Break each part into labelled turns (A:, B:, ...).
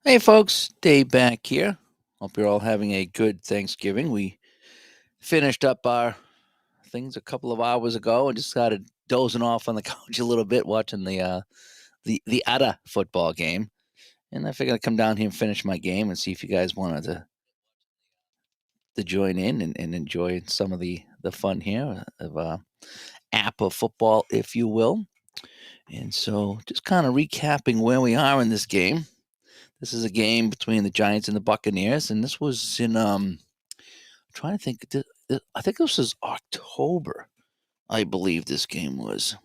A: Hey folks, Dave back here. Hope you're all having a good Thanksgiving. We finished up our things a couple of hours ago and just started dozing off on the couch a little bit, watching the APBA football game. And I figured I'd come down here and finish my game and see if you guys wanted to join in and enjoy some of the fun here of APBA football, if you will. And so, just kind of recapping where we are in this game. This is a game between the Giants and the Buccaneers, and this was in trying to think. I think this was October. I believe this game was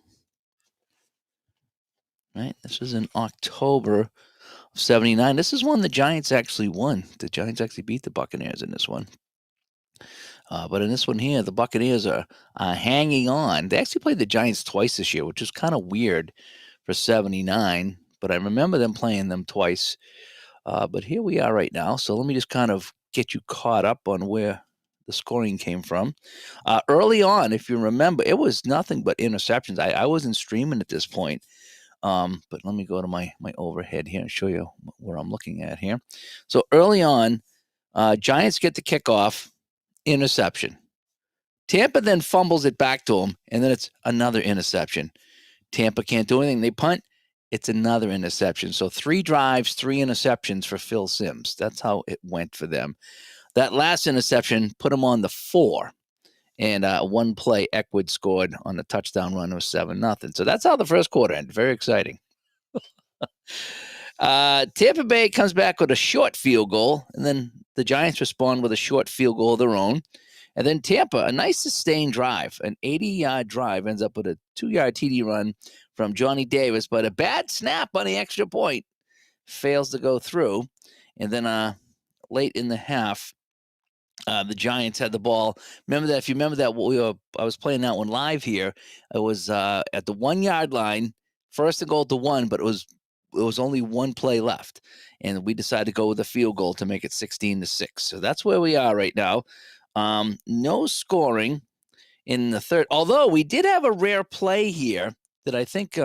A: right. This was in October of '79. This is one the Giants actually won. The Giants actually beat the Buccaneers in this one. But in this one here, the Buccaneers are hanging on. They actually played the Giants twice this year, which is kind of weird for '79. But I remember them playing them twice. But here we are right now. So let me just kind of get you caught up on where the scoring came from. Early on, if you remember, it was nothing but interceptions. I wasn't streaming at this point. But let me go to my overhead here and show you where I'm looking at here. So early on, Giants get the kickoff, interception. Tampa then fumbles it back to them, and then it's another interception. Tampa can't do anything. They punt. It's another interception. So 3 drives, 3 interceptions for Phil Simms. That's how it went for them. That last interception put them on the 4. And one play, Eckwood scored on the touchdown run. It was 7-0. So that's how the first quarter ended. Very exciting. Tampa Bay comes back with a short field goal, and then the Giants respond with a short field goal of their own. And then Tampa, a nice sustained drive, an 80-yard drive, ends up with a 2-yard TD run from Johnny Davis, but a bad snap on the extra point fails to go through. And then late in the half, the Giants had the ball. Remember that? If you remember that, I was playing that one live here. It was at the 1-yard line, first and goal to 1, but it was only one play left, and we decided to go with a field goal to make it 16-6. So that's where we are right now. No scoring in the third, although we did have a rare play here that I think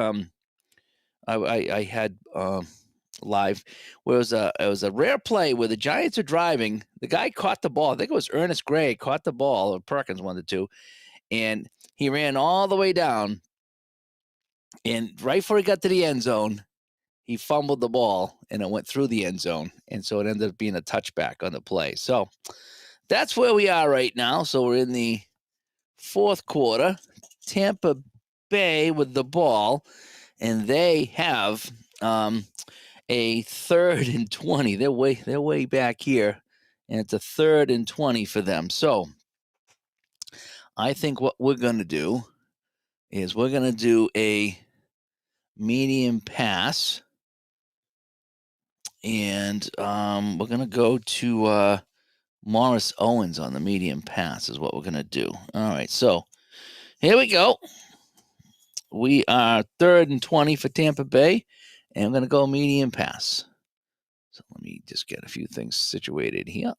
A: I had live, where it was a rare play where the Giants are driving. The guy caught the ball. I think it was Ernest Gray caught the ball, or Perkins, one of the two, and he ran all the way down. And right before he got to the end zone, he fumbled the ball, and it went through the end zone, and so it ended up being a touchback on the play. So that's where we are right now. So we're in the fourth quarter. Tampa Bay with the ball, and they have a 3rd and 20. They're way back here, and it's a 3rd and 20 for them. So I think what we're going to do is we're going to do a medium pass, and we're going to go to Morris Owens on the medium pass is what we're going to do. All right, so here we go. We are 3rd and 20 for Tampa Bay, and I'm going to go medium pass. So let me just get a few things situated here.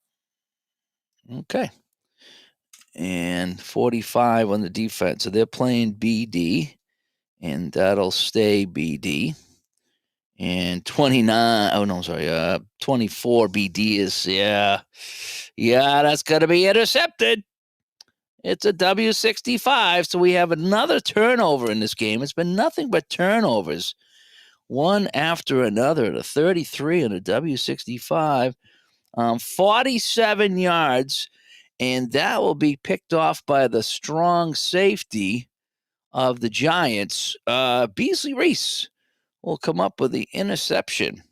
A: Okay. And 45 on the defense. So they're playing BD, and that'll stay BD. And 29, 24 BD is, yeah, that's going to be intercepted. It's a W65, so we have another turnover in this game. It's been nothing but turnovers, one after another. The 33 and a W65, 47 yards, and that will be picked off by the strong safety of the Giants. Beasley Reese will come up with the interception.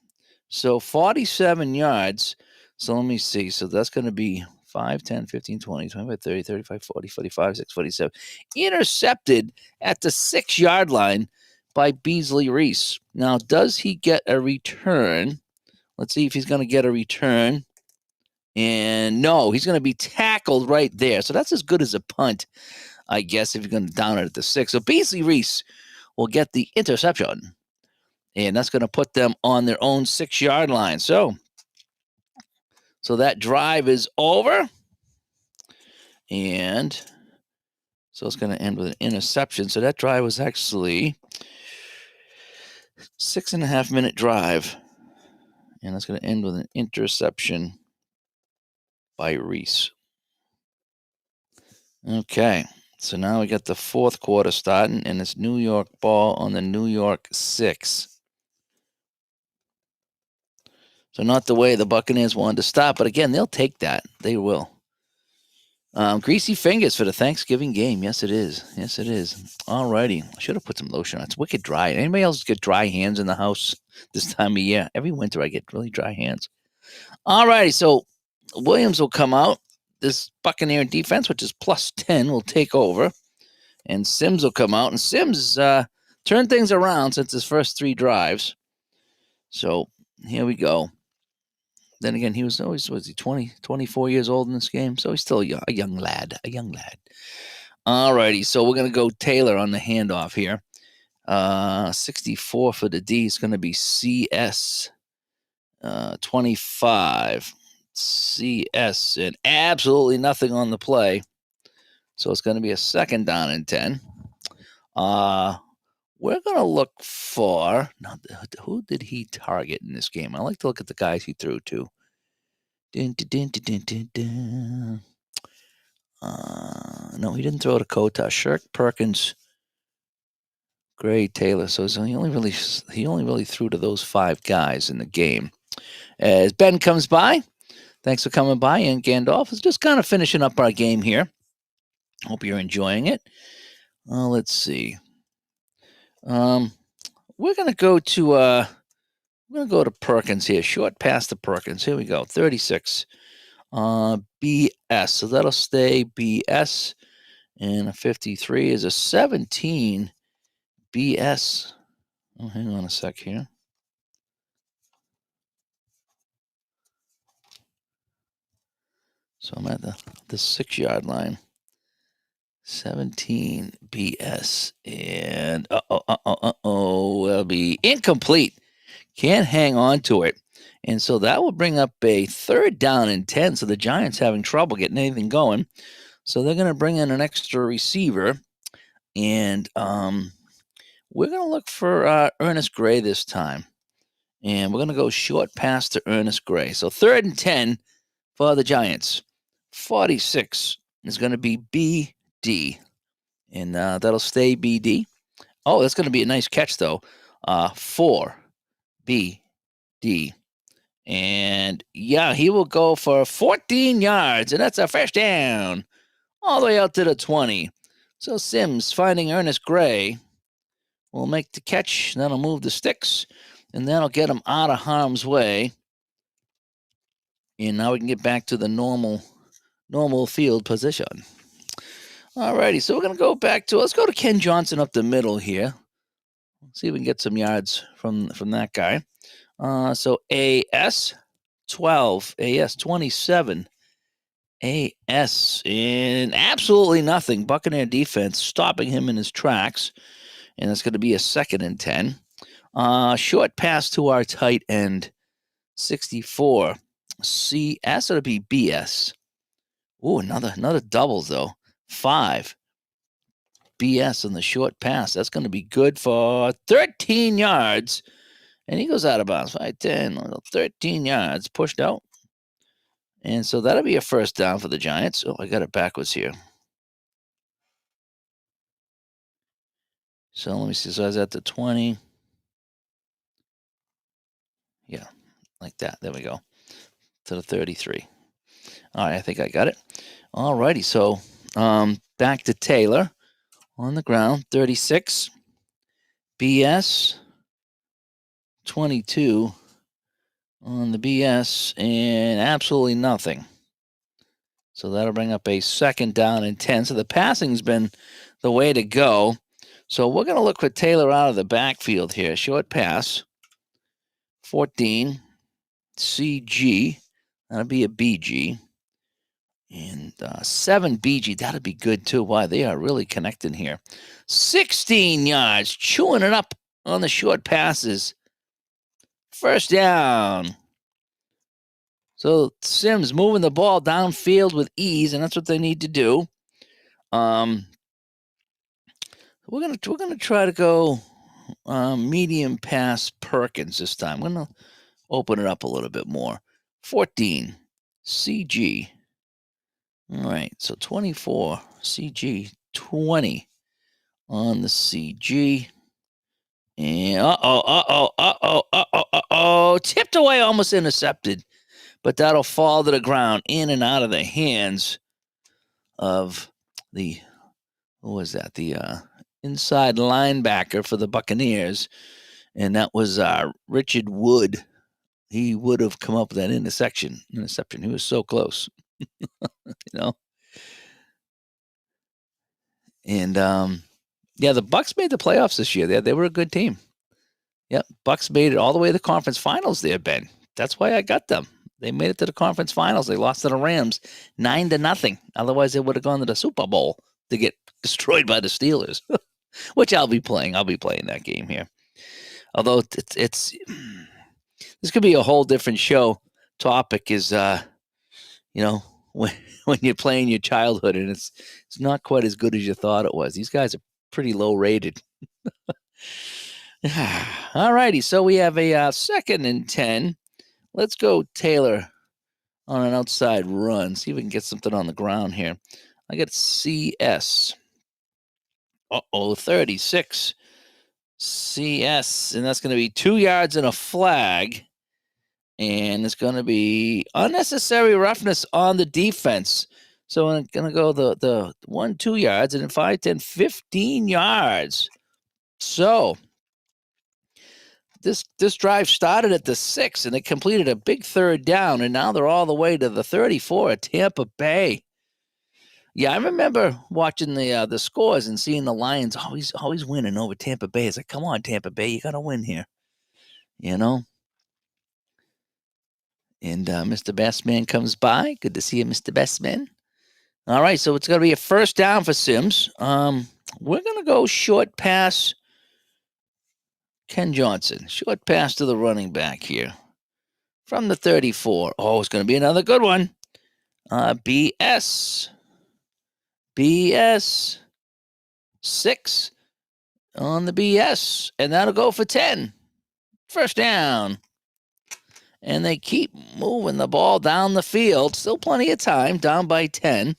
A: So 47 yards. So let me see. So that's going to be 5, 10, 15, 20, 25, 30, 35, 40, 45, 6, 47. Intercepted at the 6-yard line by Beasley Reese. Now, does he get a return? Let's see if he's going to get a return. And no, he's going to be tackled right there. So that's as good as a punt, I guess, if you're going to down it at the 6. So Beasley Reese will get the interception. And that's going to put them on their own 6-yard line. So that drive is over. And so it's going to end with an interception. So that drive was actually 6.5-minute drive. And that's going to end with an interception by Reese. Okay, so now we got the fourth quarter starting, and it's New York ball on the New York 6. So not the way the Buccaneers wanted to stop, but again, they'll take that. They will. Greasy fingers for the Thanksgiving game. Yes, it is. Yes, it is. All righty. I should have put some lotion on. It's wicked dry. Anybody else get dry hands in the house this time of year? Every winter I get really dry hands. All righty. So Williams will come out. This Buccaneer defense, which is plus 10, will take over. And Sims will come out. And Sims turned things around since his first 3 drives. So here we go. Then again, he was 20, 24 years old in this game. So he's still a young lad. All righty. So we're going to go Taylor on the handoff here. 64 for the D is going to be CS. 25. CS. And absolutely nothing on the play. So it's going to be a second down and 10. We're going to look for... Now, who did he target in this game? I like to look at the guys he threw to. No, he didn't throw to Kota. Shirk, Perkins, Gray, Taylor. So he only really threw to those 5 guys in the game. As Ben comes by, thanks for coming by. And Gandalf is just kind of finishing up our game here. Hope you're enjoying it. Let's see. We're gonna go to Perkins here. Short pass to Perkins. Here we go. 36. BS. So that'll stay BS. And a 53 is a 17 BS. Oh, hang on a sec here. So I'm at the 6-yard line. 17 BS. And will be incomplete. Can't hang on to it. And so that will bring up a 3rd down and 10. So the Giants having trouble getting anything going. So they're going to bring in an extra receiver. And we're going to look for Ernest Gray this time. And we're going to go short pass to Ernest Gray. So 3rd and 10 for the Giants. 46 is going to be BD. And that'll stay BD. Oh, that's going to be a nice catch, though. 4 BD. And, yeah, he will go for 14 yards. And that's a first down. All the way out to the 20. So Sims finding Ernest Gray will make the catch. That'll move the sticks. And that'll get him out of harm's way. And now we can get back to the normal field position. All righty, so we're going to go back to, let's go to Ken Johnson up the middle here. See if we can get some yards from that guy. So AS 12, AS 27, AS, and absolutely nothing. Buccaneer defense stopping him in his tracks. And it's going to be a 2nd and 10. Short pass to our tight end, 64. CS, it'll be BS. Ooh, another double, though. 5. BS on the short pass. That's going to be good for 13 yards. And he goes out of bounds. 5, 10, 13 yards. Pushed out. And so that'll be a first down for the Giants. Oh, I got it backwards here. So let me see. So I was at the 20. Yeah, like that. There we go. To the 33. All right, I think I got it. All righty. So back to Taylor on the ground. 36. BS. 22 on the BS, and absolutely nothing. So that'll bring up a 2nd down and 10. So the passing's been the way to go. So we're going to look for Taylor out of the backfield here. Short pass. 14. CG. That'll be a BG. And 7 BG. That'll be good too. Why, they are really connecting here. 16 yards. Chewing it up on the short passes. First down. So Sims moving the ball downfield with ease, and that's what they need to do. We're gonna try to go medium pass Perkins this time. We're open it up a little bit more. 14, CG. All right, so 24, CG, 20 on the CG. And tipped away, almost intercepted, but that'll fall to the ground, in and out of the hands of the, who was that? The inside linebacker for the Buccaneers, and that was Richard Wood. He would have come up with that interception. He was so close, you know. And yeah, the Bucs made the playoffs this year. They were a good team. Yep, Bucs made it all the way to the conference finals there, Ben. That's why I got them. They made it to the conference finals. They lost to the Rams 9-0. Otherwise, they would have gone to the Super Bowl to get destroyed by the Steelers, which I'll be playing. I'll be playing that game here. Although it's this could be a whole different show. Topic is, you know, when you're playing your childhood and it's not quite as good as you thought it was. These guys are pretty low rated. All righty, so we have a 2nd and 10. Let's go Taylor on an outside run. See if we can get something on the ground here. I got CS. 36. CS, and that's going to be 2 yards and a flag. And it's going to be unnecessary roughness on the defense. So I'm going to go the 1, 2 yards, and then 5, 10, 15 yards. So this drive started at the 6, and it completed a big 3rd down, and now they're all the way to the 34 at Tampa Bay. Yeah, I remember watching the scores and seeing the Lions always winning over Tampa Bay. It's like, come on, Tampa Bay, you got to win here, you know. And Mr. Bestman comes by. Good to see you, Mr. Bestman. All right, so it's going to be a 1st down for Sims. We're going to go short pass. Ken Johnson, short pass to the running back here from the 34. Oh, it's going to be another good one. BS 6 on the BS, and that'll go for 10. 1st down. And they keep moving the ball down the field. Still plenty of time, down by 10.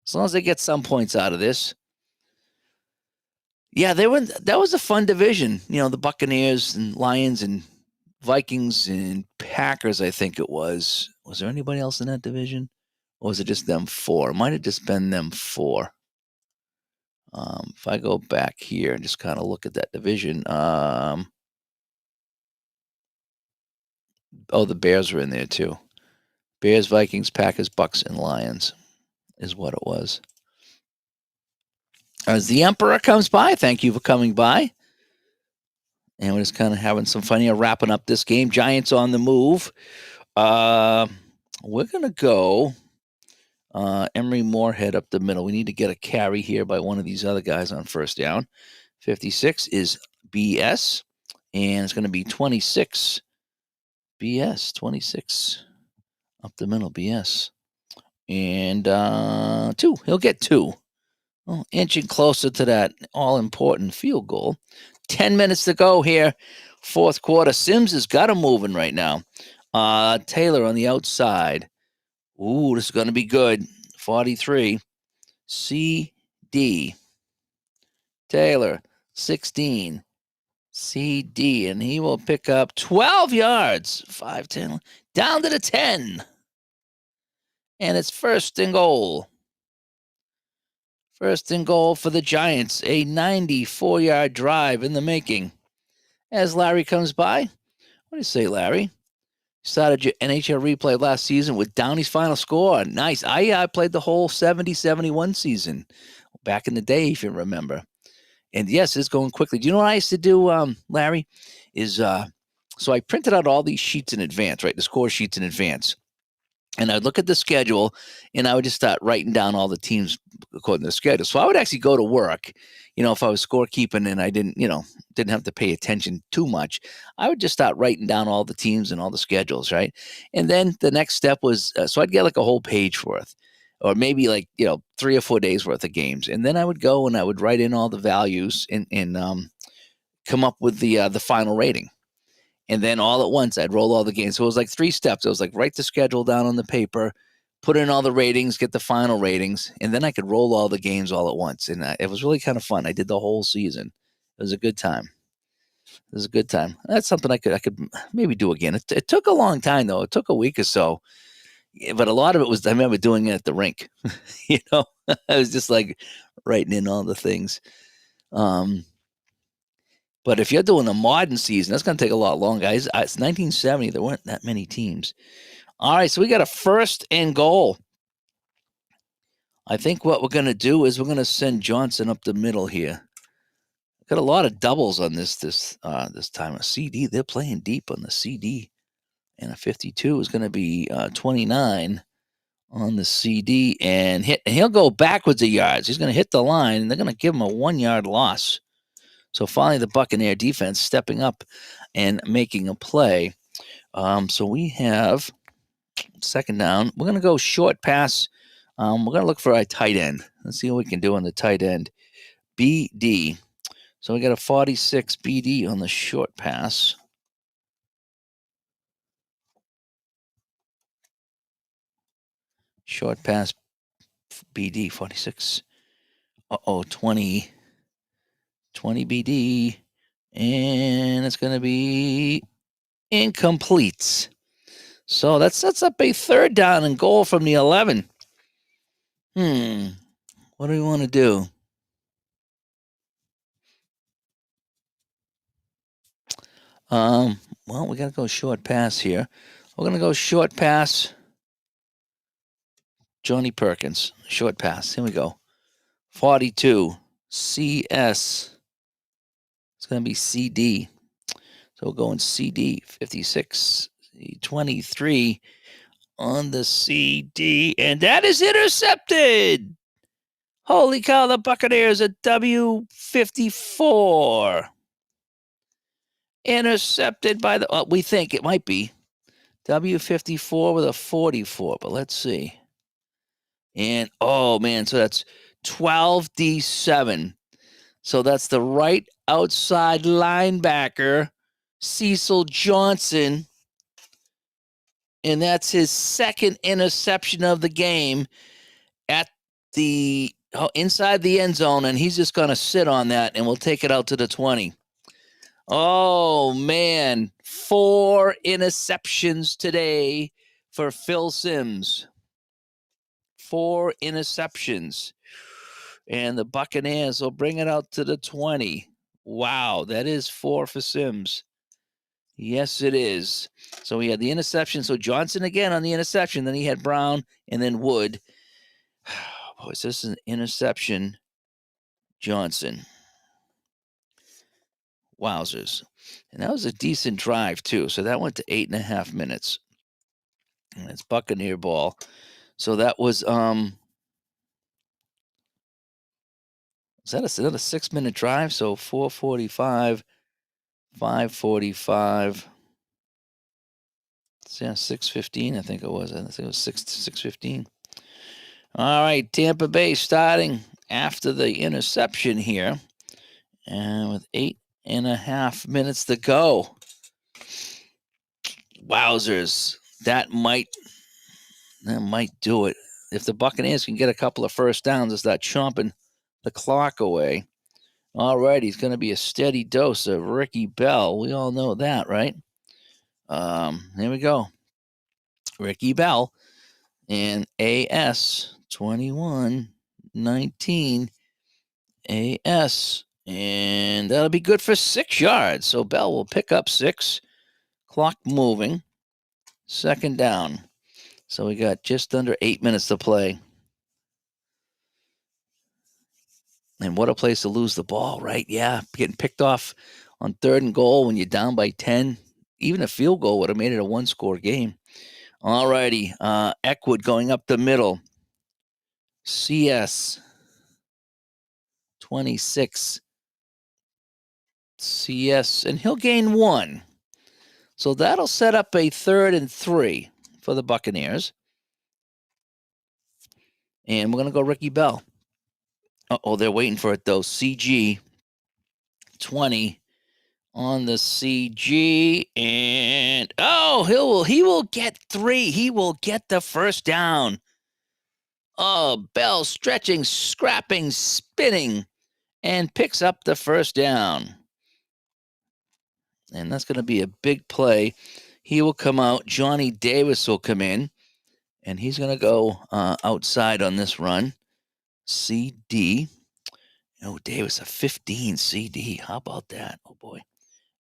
A: As long as they get some points out of this. Yeah, that was a fun division. You know, the Buccaneers and Lions and Vikings and Packers, I think it was. Was there anybody else in that division? Or was it just them 4? It might have just been them 4. If I go back here and just kind of look at that division. The Bears were in there too. Bears, Vikings, Packers, Bucs, and Lions is what it was. As the Emperor comes by, thank you for coming by. And we're just kind of having some fun here, wrapping up this game. Giants on the move. We're going to go Emery Moorhead up the middle. We need to get a carry here by one of these other guys on 1st down. 56 is BS, and it's going to be 26. BS, 26 up the middle, BS. And 2. He'll get 2. Well, inching closer to that all-important field goal. 10 minutes to go here. 4th quarter. Sims has got him moving right now. Taylor on the outside. Ooh, this is going to be good. 43. CD. Taylor, 16. CD, and he will pick up 12 yards. 5, 10, down to the 10. And it's 1st and goal. 1st and goal for the Giants. A 94-yard drive in the making. As Larry comes by. What do you say, Larry? You started your NHL replay last season with Downey's final score. Nice. I played the whole 70-71 season back in the day, if you remember. And yes, it's going quickly. Do you know what I used to do, Larry? So I printed out all these sheets in advance, right? The score sheets in advance. And I'd look at the schedule, and I would just start writing down all the teams according to the schedule. So I would actually go to work, if I was scorekeeping and I didn't have to pay attention too much. I would just start writing down all the teams and all the schedules, right? And then the next step was, so I'd get like a whole page worth, or maybe 3 or 4 days worth of games. And then I would go and I would write in all the values and come up with the final rating. And then all at once, I'd roll all the games. So it was like 3 steps. It was like write the schedule down on the paper, put in all the ratings, get the final ratings, and then I could roll all the games all at once. And it was really kind of fun. I did the whole season. It was a good time. It was a good time. That's something I could maybe do again. It took a long time though. It took a week or so, but a lot of it was I remember doing it at the rink. I was just like writing in all the things. But if you're doing a modern season, that's going to take a lot longer. It's 1970. There weren't that many teams. All right, so we got a 1st and goal. I think what we're going to do is we're going to send Johnson up the middle here. Got a lot of doubles on this time. A CD, they're playing deep on the CD. And a 52 is going to be 29 on the CD. And he'll go backwards a yard. He's going to hit the line, and they're going to give him a 1-yard loss. So finally, the Buccaneer defense stepping up and making a play. So we have 2nd down. We're going to go short pass. We're going to look for a tight end. Let's see what we can do on the tight end. BD. So we got a 46 BD on the short pass. Short pass BD 46. 20 BD. And it's going to be incomplete. So that sets up a 3rd down and goal from the 11. What do we want to do? Well, we got to go short pass here. We're going to go short pass. Johnny Perkins, short pass. Here we go. 42 CS. It's going to be CD. So we're going CD 56 23 on the CD, and that is intercepted. Holy cow, the Buccaneers at W54. Intercepted by the, we think it might be W54 with a 44, but let's see. And, oh, man, so that's 12D7. So that's the right outside linebacker, Cecil Johnson. And that's his 2nd interception of the game at the inside the end zone. And he's just going to sit on that, and we'll take it out to the 20. Oh, man. 4 interceptions today for Phil Simms. 4 interceptions. And the Buccaneers will bring it out to the 20. Wow, that is 4 for Simms. Yes, it is. So we had the interception. So Johnson again on the interception. Then he had Brown and then Wood. Boy, this is an interception. Johnson. Wowzers. And that was a decent drive, too. So that went to 8.5 minutes. And it's Buccaneer ball. So that was is that another 6-minute drive? So 4:45, 5:45. Yeah, 6:15. I think it was. I think it was 6:15. All right, Tampa Bay starting after the interception here, and with 8.5 minutes to go. Wowzers! That might do it. If the Buccaneers can get a couple of first downs and start chomping the clock away. All right, he's going to be a steady dose of Ricky Bell. We all know that, right? Here we go. Ricky Bell and AS 21-19 AS. And that'll be good for 6 yards. So Bell will pick up 6. Clock moving. 2nd down. So we got just under 8 minutes to play. And what a place to lose the ball, right? Yeah, getting picked off on 3rd and goal when you're down by 10. Even a field goal would have made it a 1-score game. All righty. Eckwood going up the middle. CS 26. CS, and he'll gain 1. So that'll set up a 3rd and 3 for the Buccaneers. And we're going to go Ricky Bell. Uh-oh, they're waiting for it, though. CG 20 on the CG, and he will get 3. He will get the first down. Oh, Bell stretching, scrapping, spinning, and picks up the first down. And that's going to be a big play. He will come out. Johnny Davis will come in, and he's going to go outside on this run. CD. Oh, Davis, a 15 CD. How about that? Oh, boy.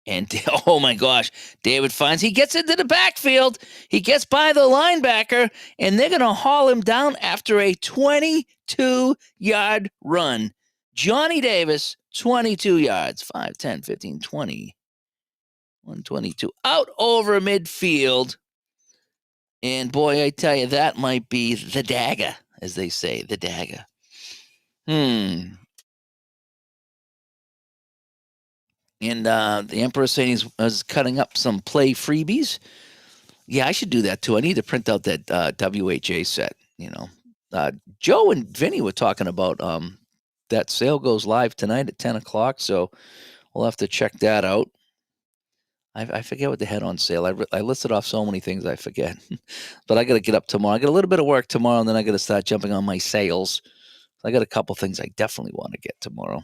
A: And, oh, my gosh, David finds he gets into the backfield. He gets by the linebacker, and they're going to haul him down after a 22-yard run. Johnny Davis, 22 yards, 5, 10, 15, 20, 122, out over midfield. And, boy, I tell you, that might be the dagger, as they say, the dagger. And the Emperor saying he's cutting up some play freebies. Yeah, I should do that too. I need to print out that WHA set. Joe and Vinny were talking about that sale goes live tonight at 10 o'clock, so we'll have to check that out. I forget what they had on sale. I listed off so many things I forget, but I got to get up tomorrow. I got a little bit of work tomorrow, and then I got to start jumping on my sales. I got a couple things I definitely want to get tomorrow.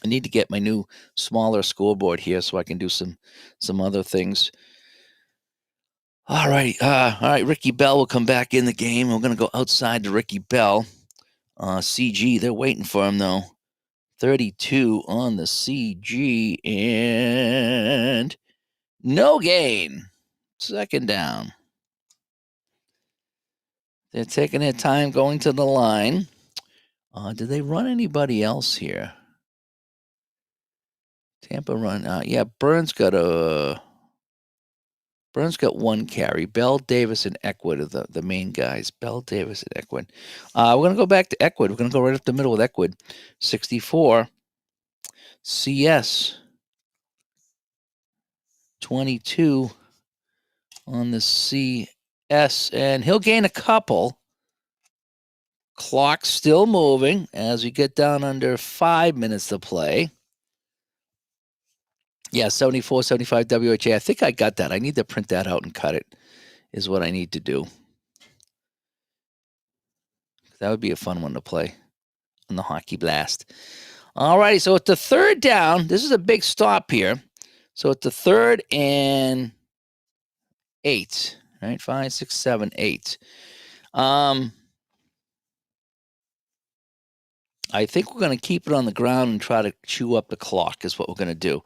A: I need to get my new smaller scoreboard here so I can do some other things. All right. Ricky Bell will come back in the game. We're going to go outside to Ricky Bell. CG, they're waiting for him, though. 32 on the CG, and no gain. Second down. They're taking their time going to the line. Did they run anybody else here? Tampa run. Yeah, Burns got one carry. Bell, Davis, and Eckwood are the main guys. Bell, Davis, and Eckwood. We're going to go back to Eckwood. We're going to go right up the middle with Eckwood. 64. CS. 22 on the CS. And he'll gain a couple. Clock still moving as we get down under 5 minutes to play. Yeah, 74, 75 WHA. I think I got that. I need to print that out and cut it is what I need to do. That would be a fun one to play on the Hockey Blast. All righty, so at the third down, this is a big stop here. So at the 3rd and 8, right? 5, 6, 7, 8. I think we're going to keep it on the ground and try to chew up the clock is what we're going to do.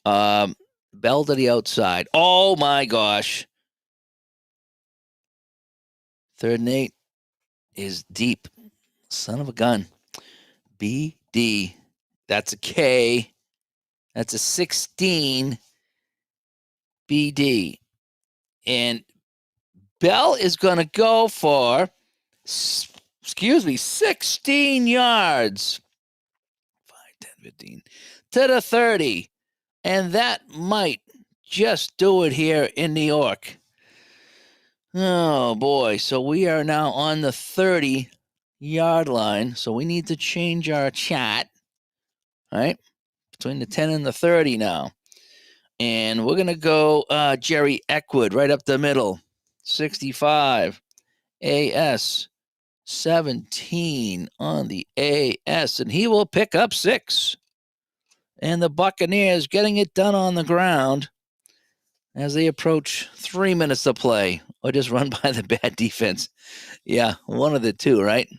A: Bell to the outside. Oh, my gosh. 3rd and 8 is deep. Son of a gun. BD. That's a K. That's a 16. BD. And Bell is going to go for, 16 yards. 5, 10, 15. To the 30. And that might just do it here in New York. Oh, boy. So we are now on the 30-yard line. So we need to change our chat, right? Between the 10 and the 30 now. And we're going to go Jerry Eckwood right up the middle. 65. AS. 17 on the AS. And he will pick up 6. And the Buccaneers getting it done on the ground as they approach 3 minutes to play, or just run by the bad defense. Yeah, one of the two, right?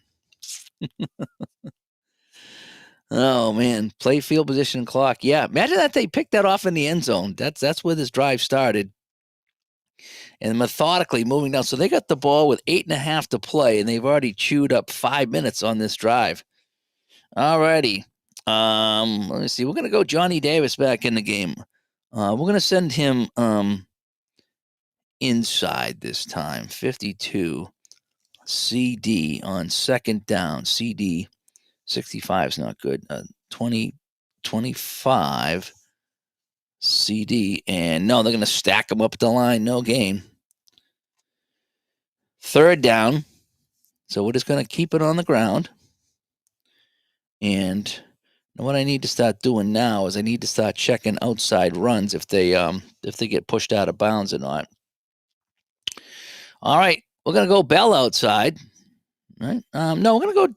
A: Oh, man. Play, field position, clock. Yeah, imagine that they picked that off in the end zone. That's where this drive started. And methodically moving down. So they got the ball with 8.5 to play, and they've already chewed up 5 minutes on this drive. All righty. Let me see. We're going to go Johnny Davis back in the game. We're going to send him inside this time. 52. CD on second down. CD 65 is not good. 20, 25. CD. And no, they're going to stack them up at the line. No gain. 3rd down. So we're just going to keep it on the ground. And And what I need to start doing now is I need to start checking outside runs if they get pushed out of bounds or not. All right, we're gonna go Bell outside. Right? No, we're gonna go.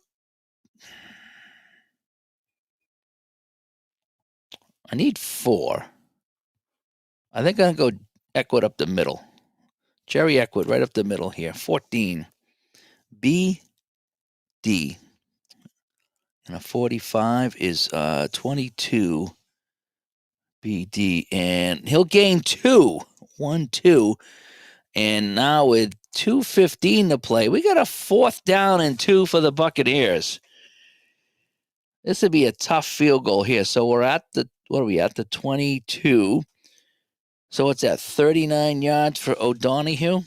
A: I need 4. I think I'm gonna go Eckwood up the middle. Jerry Eckwood right up the middle here. 14. B D. And a 45 is 22 BD. And he'll gain 2. 1, 2. And now with 2:15 to play, we got a 4th down and 2 for the Buccaneers. This would be a tough field goal here. So we're at the, what are we at? The 22. So what's that? 39 yards for O'Donoghue.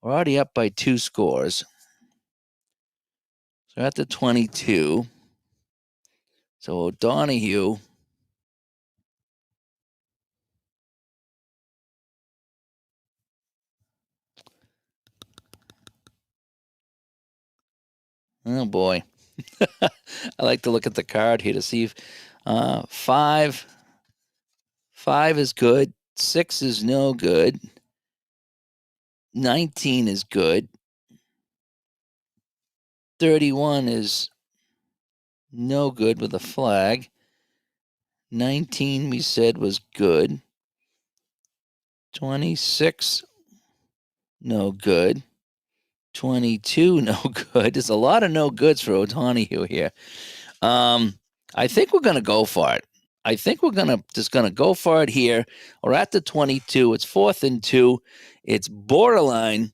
A: We're already up by 2 scores. So at the 22. So O'Donoghue. Oh boy. I like to look at the card here to see if 5 is good. 6 is no good. 19 is good. 31 is no good with a flag. 19 we said was good. 26 no good. 22 no good. There's a lot of no goods for O'Donoghue here. I think we're gonna go for it. I think we're just gonna go for it here. We're at the 22. It's 4th and 2. It's borderline.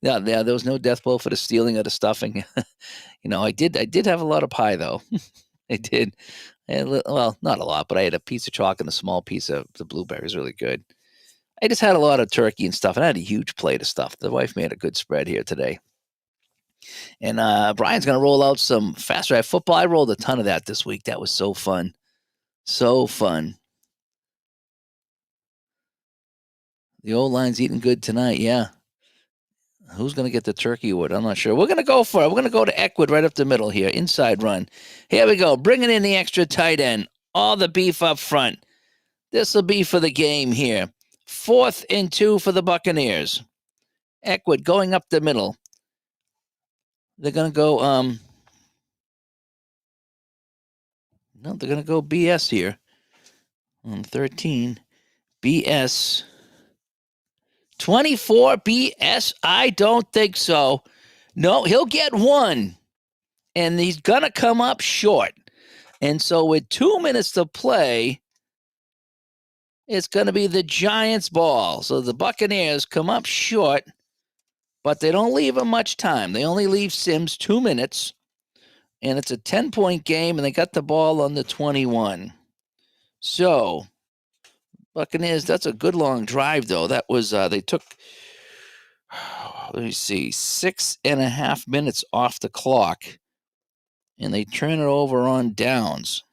A: Yeah, there was no death blow for the stealing of the stuffing. I did have a lot of pie though. I did. Well, not a lot, but I had a piece of chalk and a small piece of the blueberries. Really good. I just had a lot of turkey and stuff, and I had a huge plate of stuff. The wife made a good spread here today. And Brian's going to roll out some fast drive football. I rolled a ton of that this week. That was so fun. So fun. The old line's eating good tonight. Yeah. Who's going to get the turkey award? I'm not sure. We're going to go for it. We're going to go to Eckwood right up the middle here. Inside run. Here we go. Bringing in the extra tight end. All the beef up front. This will be for the game here. 4th and 2 for the Buccaneers. Eckwood going up the middle. They're going to go, no, they're going to go BS here. On 13. BS. 24 BS? I don't think so. No, he'll get 1. And he's going to come up short. And so with 2 minutes to play, it's going to be the Giants' ball. So the Buccaneers come up short, but they don't leave him much time. They only leave Sims 2 minutes. And it's a 10-point game, and they got the ball on the 21. So, Buccaneers, that's a good long drive, though. That was, they took, let me see, 6.5 minutes off the clock, and they turn it over on downs.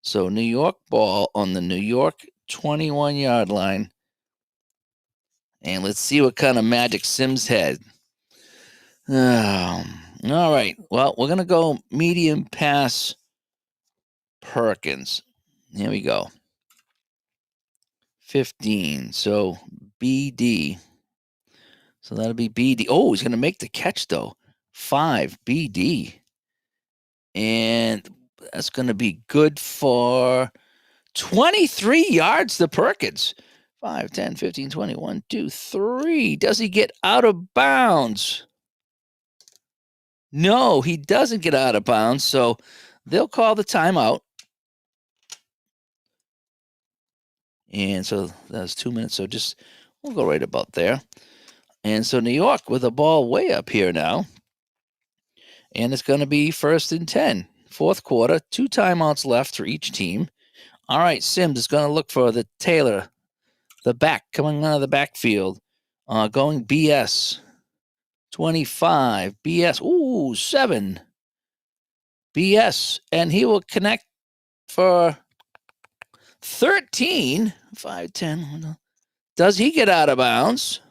A: So, New York ball on the New York 21-yard line. And let's see what kind of magic Sims had. All right. Well, we're going to go medium pass Perkins. Here we go. 15. So BD. So that'll be BD. Oh, he's going to make the catch, though. 5 BD. And that's going to be good for 23 yards to Perkins. 5, 10, 15, 20, 1, 2, 3. Does he get out of bounds? No, he doesn't get out of bounds. So they'll call the timeout. And so that's 2 minutes. So we'll go right about there. And so New York with the ball way up here now. And it's going to be 1st and 10. 4th quarter, 2 timeouts left for each team. All right, Sims is going to look for the Taylor, the back, coming out of the backfield. Going BS. 25. BS. Ooh, 7. BS. And he will connect for 13. 5, 10. Does he get out of bounds?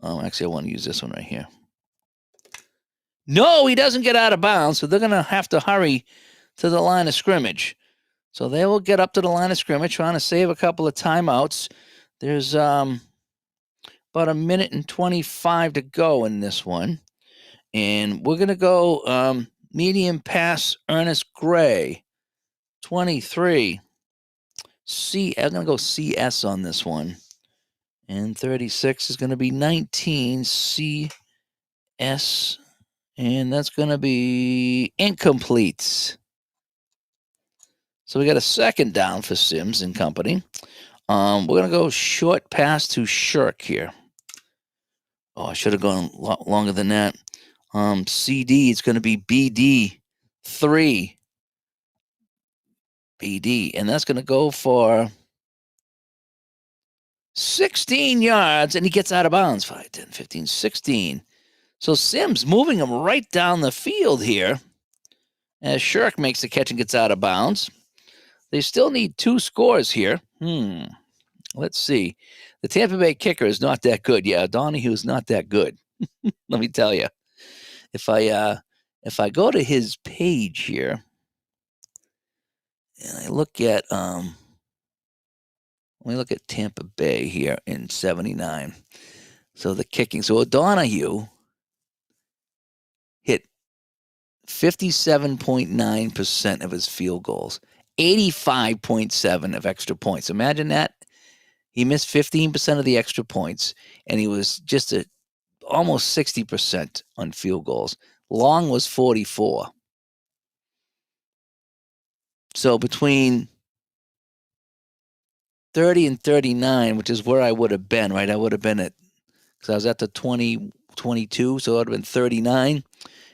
A: Oh, actually, I want to use this one right here. No, he doesn't get out of bounds, so they're going to have to hurry to the line of scrimmage. So they will get up to the line of scrimmage, trying to save a couple of timeouts. There's about a minute and 25 to go in this one. And we're going to go medium pass, Ernest Gray, 23. I'm going to go CS on this one. And 36 is going to be 19 CS. And that's going to be incomplete. So we got a second down for Sims and company. We're going to go short pass to Shirk here. Oh, I should have gone a lot longer than that. CD, it's going to be BD 3. BD, and that's going to go for 16 yards, and he gets out of bounds. 5, 10, 15, 16. So Sims moving him right down the field here as Shirk makes the catch and gets out of bounds. They still need 2 scores here. Let's see. The Tampa Bay kicker is not that good. Yeah, Donahue's not that good. Let me tell you. If I go to his page here and I look at Tampa Bay here in 79. So the kicking. So O'Donohue hit 57.9% of his field goals, 85.7 of extra points. Imagine that. He missed 15% of the extra points, and he was just almost 60% on field goals. Long was 44. So between 30 and 39, which is where I would have been, right? I would have been at, because I was at the 22, so it would have been 39.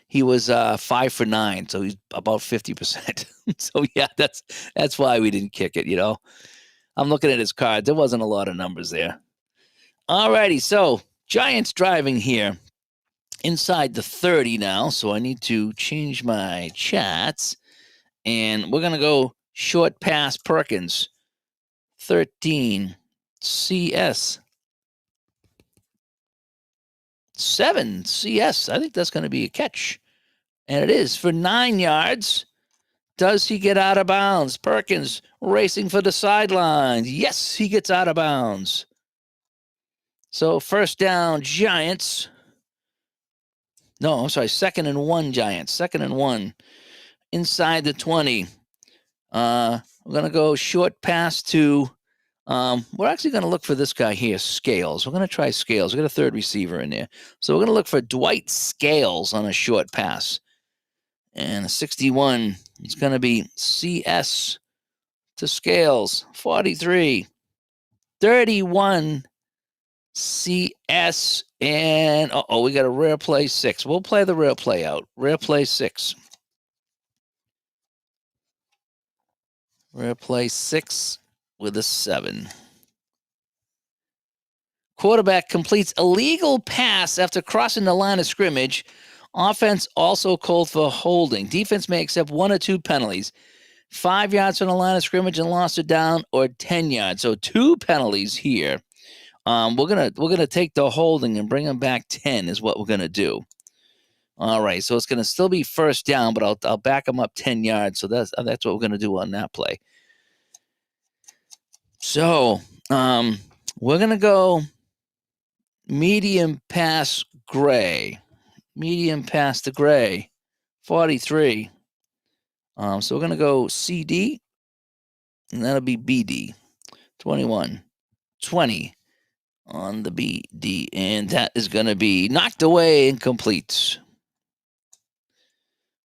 A: He was 5 for 9, so he's about 50%. So yeah, that's why we didn't kick it. I'm looking at his card. There wasn't a lot of numbers there. All righty, so Giants driving here inside the 30 now. So I need to change my chats, and we're gonna go short pass Perkins, 13 CS. 7 CS. I think that's going to be a catch. And it is for 9 yards. Does he get out of bounds? Perkins racing for the sidelines. Yes, he gets out of bounds. So first down, Giants. No, I'm sorry, 2nd and 1, Giants. 2nd and 1. Inside the 20. We're going to go short pass to, we're actually going to look for this guy here, Scales. We're going to try Scales. We got a third receiver in there. So we're going to look for Dwight Scales on a short pass. And a 61, it's going to be CS to Scales, 43, 31, CS, and we got a rare play 6. We'll play the rare play out. Rare play 6. Rare play 6 with a 7. Quarterback completes a legal pass after crossing the line of scrimmage. Offense also called for holding. Defense may accept 1 or 2 penalties. 5 yards from the line of scrimmage and lost it down, or 10 yards. So 2 penalties here. We're gonna take the holding and bring them back 10 is what we're gonna do. All right, so it's gonna still be first down, but I'll back them up 10 yards. So that's what we're gonna do on that play. So we're gonna go medium pass Gray. Medium pass to Gray, 43. So we're going to go CD, and that'll be BD, 21, 20 on the BD, and that is going to be knocked away, incomplete.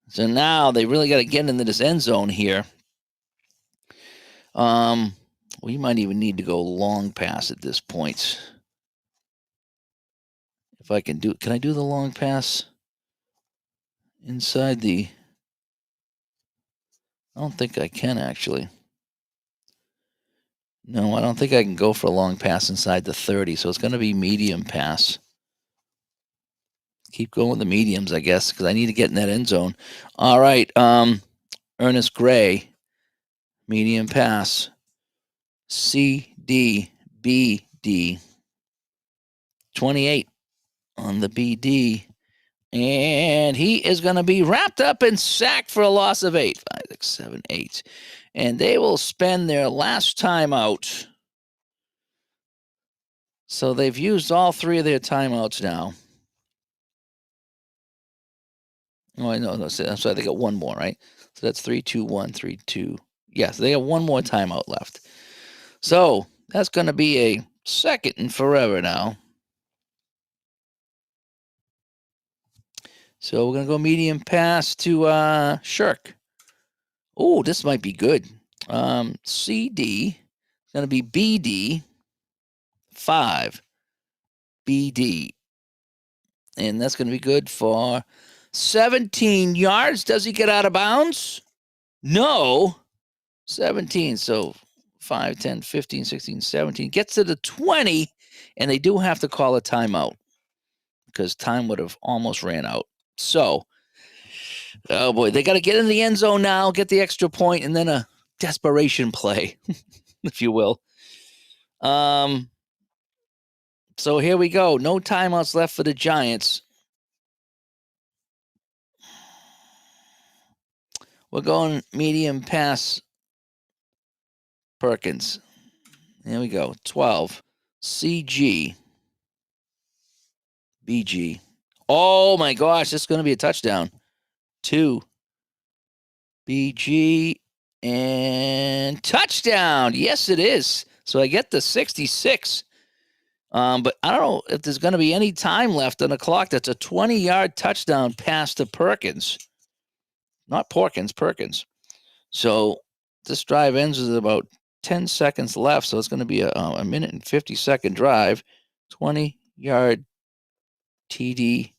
A: So now they really got to get into this end zone here. We might even need to go long pass at this point. If I can I do the long pass inside the... I don't think I can, actually. No, I don't think I can go for a long pass inside the 30, so it's going to be medium pass. Keep going with the mediums, I guess, because I need to get in that end zone. All right, Ernest Gray, medium pass. CD, BD, 28 on the BD, And he is going to be wrapped up and sacked for a loss of 8. 5, 6, 7, 8. And they will spend their last timeout. So they've used all 3 of their timeouts now. Oh, no. I'm sorry, they got one more, right? So that's 3, 2, 1, 3, 2. Yes, they have one more timeout left. So that's going to be a second and forever now. So we're going to go medium pass to Shirk. Oh, this might be good. CD is going to be BD 5. BD. And that's going to be good for 17 yards. Does he get out of bounds? No. 17. So 5, 10, 15, 16, 17. Gets to the 20, and they do have to call a timeout because time would have almost ran out. So, oh boy, they got to get in the end zone now, get the extra point, and then a desperation play, if you will. So here we go. No timeouts left for the Giants. We're going medium pass Perkins. There we go. 12. CG. BG. Oh my gosh, this is going to be a touchdown. 2. BG and touchdown. Yes, it is. So I get the 66. But I don't know if there's going to be any time left on the clock. That's a 20-yard touchdown pass to Perkins. Not Porkins, Perkins. So this drive ends with about 10 seconds left. So it's going to be a minute and 50-second drive. 20-yard TD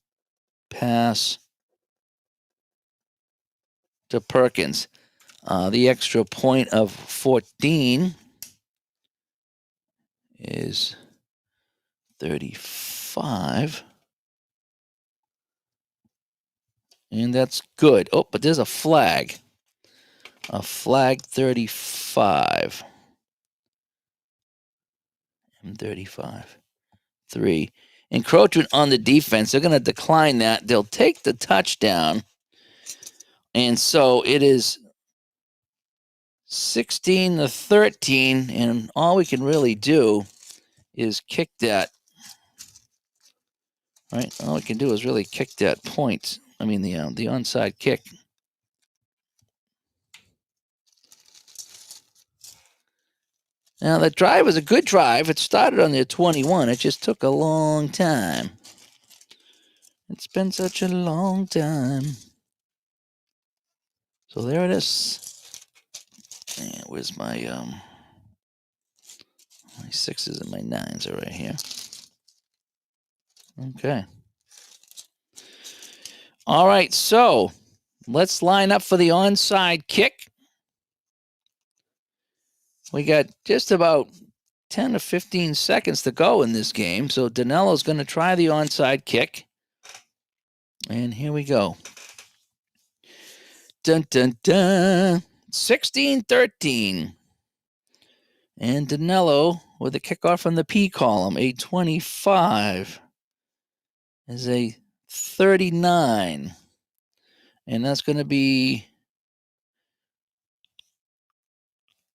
A: pass to Perkins. The extra point of 14 is 35. And that's good. Oh, but there's a flag. A flag 35. M35. 3. Encroachment on the defense. They're going to decline that. They'll take the touchdown. And so it is 16-13. And all we can really do is kick that. Right? All we can do is really kick that point. I mean, the onside kick. Now, that drive was a good drive. It started on their 21. It just took a long time. It's been such a long time. So there it is. And where's my 6s and my 9s are right here. Okay. All right, so let's line up for the onside kick. We got just about 10 to 15 seconds to go in this game. So Danello's going to try the onside kick. And here we go. Dun, dun, dun. 16-13. And Danello with a kickoff from the P column. A 25 is a 39. And that's going to be...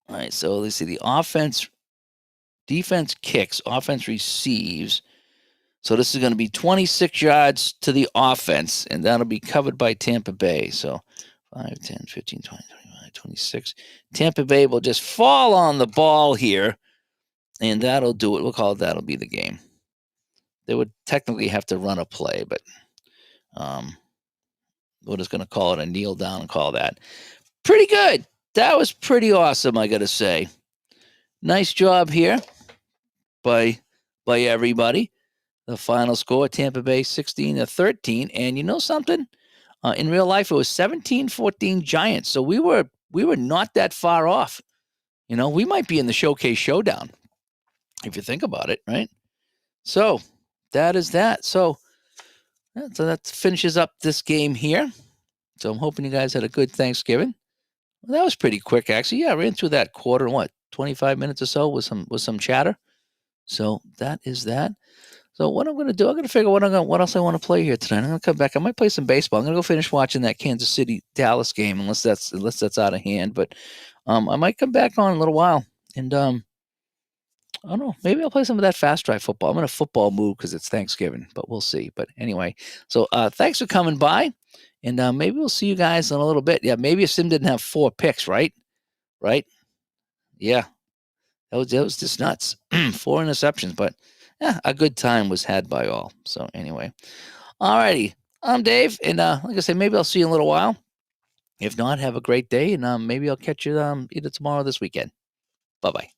A: All right, so let's see. The defense kicks, offense receives. So this is going to be 26 yards to the offense, and that'll be covered by Tampa Bay. So 5, 10, 15, 20, 25, 26. Tampa Bay will just fall on the ball here, and that'll do it. We'll call it that'll be the game. They would technically have to run a play, but we're just going to call it a kneel down and call that. Pretty good. That was pretty awesome, I got to say. Nice job here by everybody. The final score, Tampa Bay 16-13. And you know something? In real life, it was 17-14 Giants. So we were not that far off. You know, we might be in the Showcase Showdown, if you think about it, right? So that is that. So that finishes up this game here. So I'm hoping you guys had a good Thanksgiving. Well, that was pretty quick, actually. Yeah, I ran through that quarter in 25 minutes or so with some chatter. So that is that. So what I'm going to do, I'm going to figure what else I want to play here tonight. I'm going to come back. I might play some baseball. I'm going to go finish watching that Kansas City Dallas game, unless that's out of hand. But I might come back on in a little while, and I don't know. Maybe I'll play some of that fast drive football. I'm in a football mood because it's Thanksgiving, but we'll see. But anyway, so thanks for coming by, and maybe we'll see you guys in a little bit. Yeah, maybe if Sim didn't have 4 picks, right? Right? Yeah, that was just nuts. 4 interceptions, but yeah, a good time was had by all. So anyway, all righty. I'm Dave, and like I say, maybe I'll see you in a little while. If not, have a great day, and maybe I'll catch you either tomorrow or this weekend. Bye bye.